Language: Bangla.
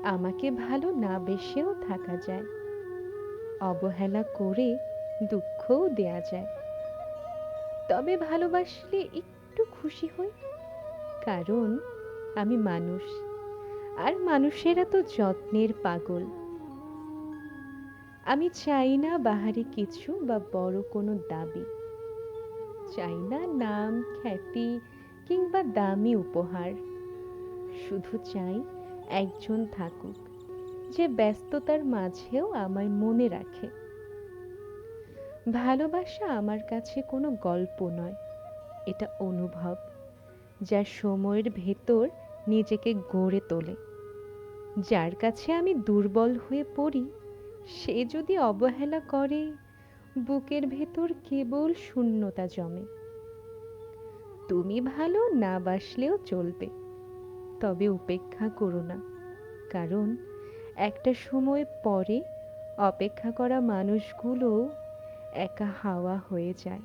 আমাকে ভালো না বেসেও থাকা যায়, অবহেলা করে দুঃখও দেয়া যায়। তবে ভালোবাসলে একটু খুশি হই, কারণ আমি মানুষ, আর মানুষেরা তো যত্নের পাগল। আমি চাই না বাহারি কিছু বা বড় কোনো দাবি, চাই না নাম, খ্যাতি কিংবা দামি উপহার। শুধু চাই একজন থাকুক যে ব্যস্ততার মাঝেও আমায় মনে রাখে। ভালোবাসা আমার কাছে কোনো গল্প নয়, এটা অনুভব, যা সময়ের ভেতর নিজেকে গড়ে তোলে। যার কাছে আমি দুর্বল হয়ে পড়ি, সে যদি অবহেলা করে, বুকের ভেতর কেবল শূন্যতা জমে। তুমি ভালো না বাসলেও চলবে, তবে উপেক্ষা করো না, কারণ একটা সময় পরে অপেক্ষা করা মানুষগুলো একা হাওয়া হয়ে যায়।